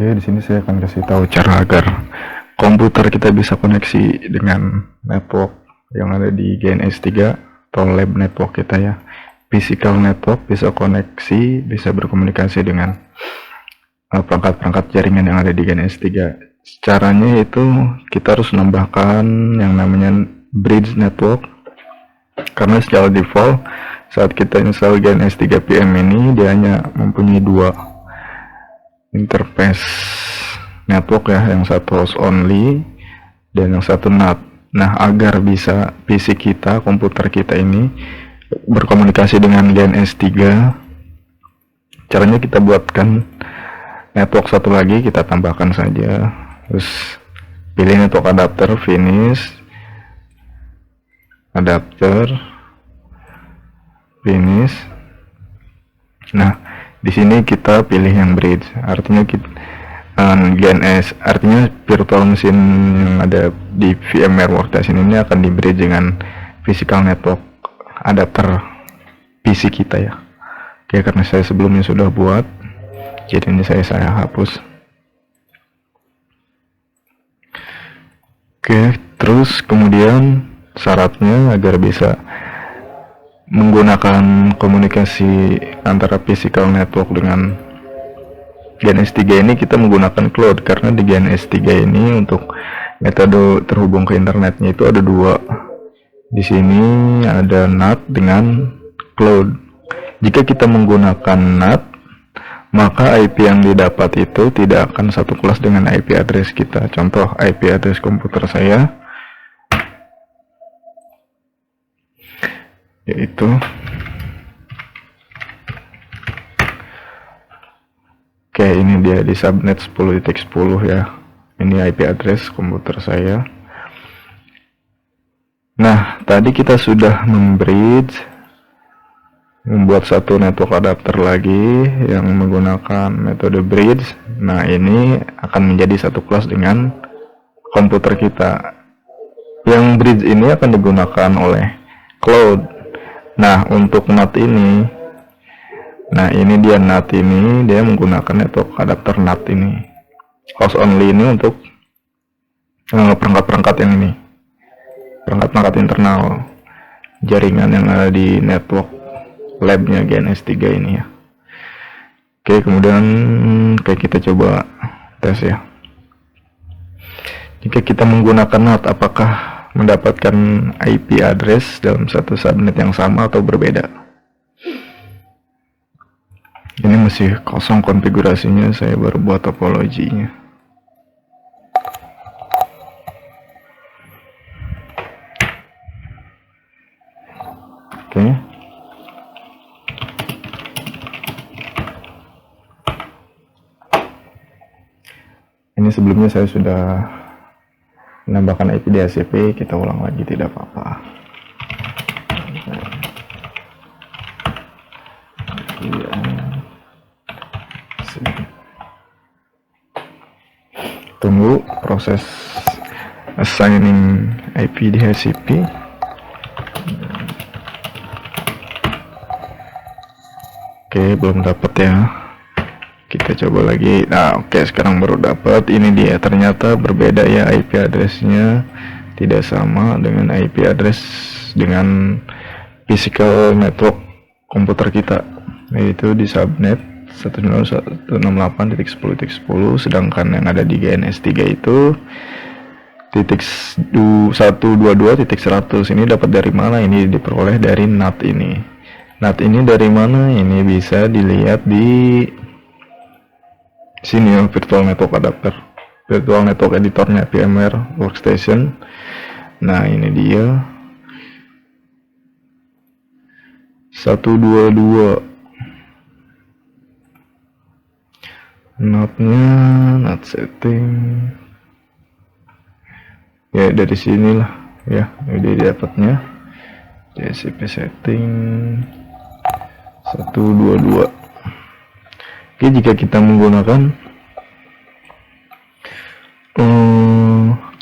Oke, di sini saya akan kasih tahu cara agar komputer kita bisa koneksi dengan network yang ada di GNS3 atau lab network kita ya. Physical network bisa koneksi, bisa berkomunikasi dengan perangkat-perangkat jaringan yang ada di GNS3. Caranya itu kita harus nambahkan yang namanya bridge network, karena secara default saat kita install GNS3 PM ini dia hanya mempunyai dua interface network ya, yang satu host only dan yang satu NAT. Nah, agar bisa PC kita, komputer kita ini berkomunikasi dengan GNS3, caranya kita buatkan network satu lagi, kita tambahkan saja, terus pilih network adapter, finish adapter, finish. Nah, di sini kita pilih yang bridge, artinya kita GNS, artinya virtual machine yang ada di VMware Workstation ini akan di bridge dengan physical network adapter PC kita ya. Oke, karena saya sebelumnya sudah buat, jadi ini saya hapus. Oke, terus kemudian syaratnya agar bisa menggunakan komunikasi antara physical network dengan GNS3 ini, kita menggunakan cloud, karena di GNS3 ini untuk metode terhubung ke internetnya itu ada dua. Di sini ada NAT dengan cloud. Jika kita menggunakan NAT, maka IP yang didapat itu tidak akan satu kelas dengan IP address kita. Contoh IP address komputer saya yaitu oke, ini dia di subnet 10.10 ya. Ini IP address komputer saya. Nah, tadi kita sudah membuat satu network adapter lagi yang menggunakan metode bridge. Nah, ini akan menjadi satu kelas dengan komputer kita. Yang bridge ini akan digunakan oleh cloud. Nah, untuk NAT ini, nah ini dia NAT ini, dia menggunakan network adapter NAT ini. Host only ini untuk perangkat-perangkat yang ini, perangkat-perangkat internal jaringan yang ada di network labnya GNS3 ini ya. Oke, kemudian kita coba tes ya. Jika kita menggunakan NAT, apakah mendapatkan IP address dalam satu subnet yang sama atau berbeda? Ini masih kosong konfigurasinya, saya baru buat topologinya. Oke. Ini sebelumnya saya sudah menambahkan IP DHCP, kita ulang lagi, tidak apa-apa. Tunggu proses assigning IP DHCP. Oke, belum dapat ya. Kita coba lagi. Nah, oke, sekarang baru dapat. Ini dia, ternyata berbeda ya, IP address-nya tidak sama dengan IP address dengan physical network komputer kita, yaitu di subnet 192.168.10.10, sedangkan yang ada di GNS3 itu titik 122.100. Ini dapat dari mana? Ini diperoleh dari NAT ini. NAT ini dari mana? Ini bisa dilihat di sini ya, virtual network adapter, virtual network editornya VMware Workstation. Nah, ini dia 122 NAT-nya, NAT setting ya, dari sinilah ya, ini dapatnya DHCP setting 122. Oke, jika kita menggunakan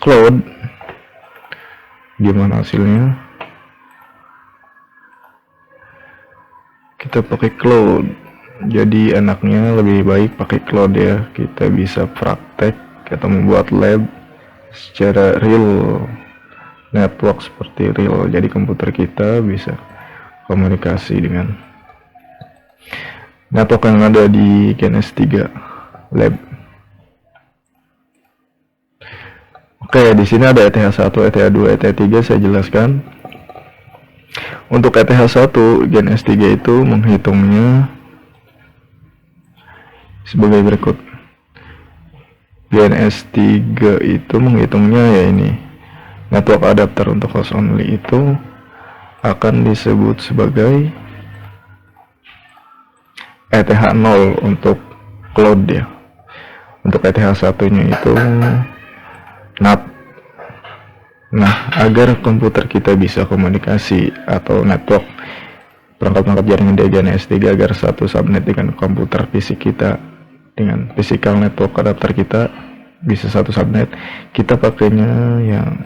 cloud, gimana hasilnya? Kita pakai cloud. Jadi enaknya lebih baik pakai cloud ya. Kita bisa praktek atau membuat lab secara real network, seperti real. Jadi komputer kita bisa komunikasi dengan network yang ada di GNS3 lab. Oke, di sini ada ETH1, ETH2, ETH3 saya jelaskan. Untuk ETH1, GNS3 itu menghitungnya sebagai berikut. GNS3 itu menghitungnya ya ini. Network adapter untuk host only itu akan disebut sebagai ETH0 untuk cloud ya. Untuk ETH1-nya itu NAT. Nah, agar komputer kita bisa komunikasi atau network perangkat-perangkat jaringan di GNS3 agar satu subnet dengan komputer fisik kita, dengan physical network adapter kita bisa satu subnet, kita pakainya yang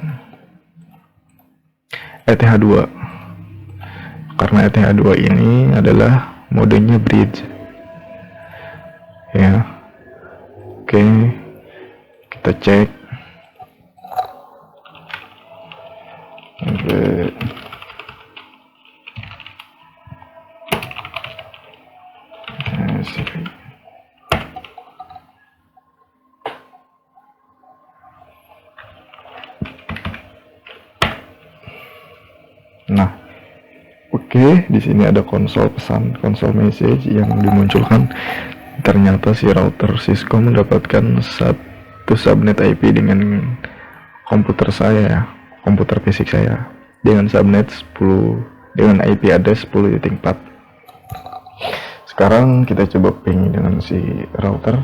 ETH2. Karena ETH2 ini adalah modenya bridge ya. Oke, kita cek. Nah, oke, di sini ada konsol pesan, konsol message yang dimunculkan. Ternyata si router Cisco mendapatkan satu subnet IP dengan komputer saya, komputer fisik saya, dengan subnet 10, dengan IP address 10.4. Sekarang kita coba ping dengan si router.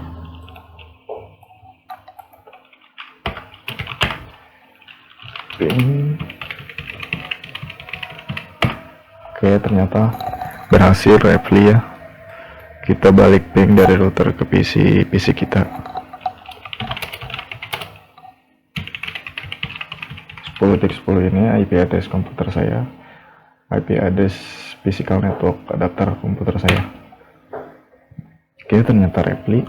Ping. Oke, ternyata berhasil reply ya. Kita balik ping dari router ke PC kita. 10.10 ini IP address komputer saya, IP address physical network adapter komputer saya. Oke, ternyata reply.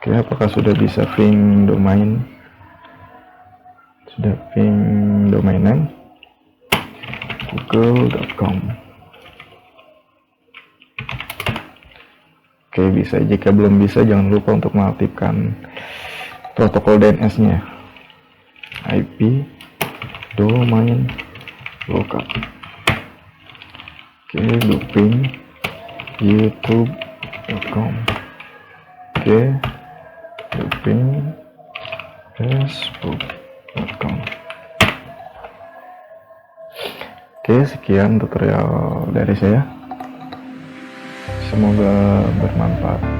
Oke, apakah sudah bisa ping domain? Sudah ping domain name google.com. Oke, bisa. Jika belum bisa, jangan lupa untuk mengaktifkan protokol DNS-nya. IP domain lookup. Oke, duping youtube.com. Oke, duping facebook.com. Oke, sekian tutorial dari saya. Semoga bermanfaat.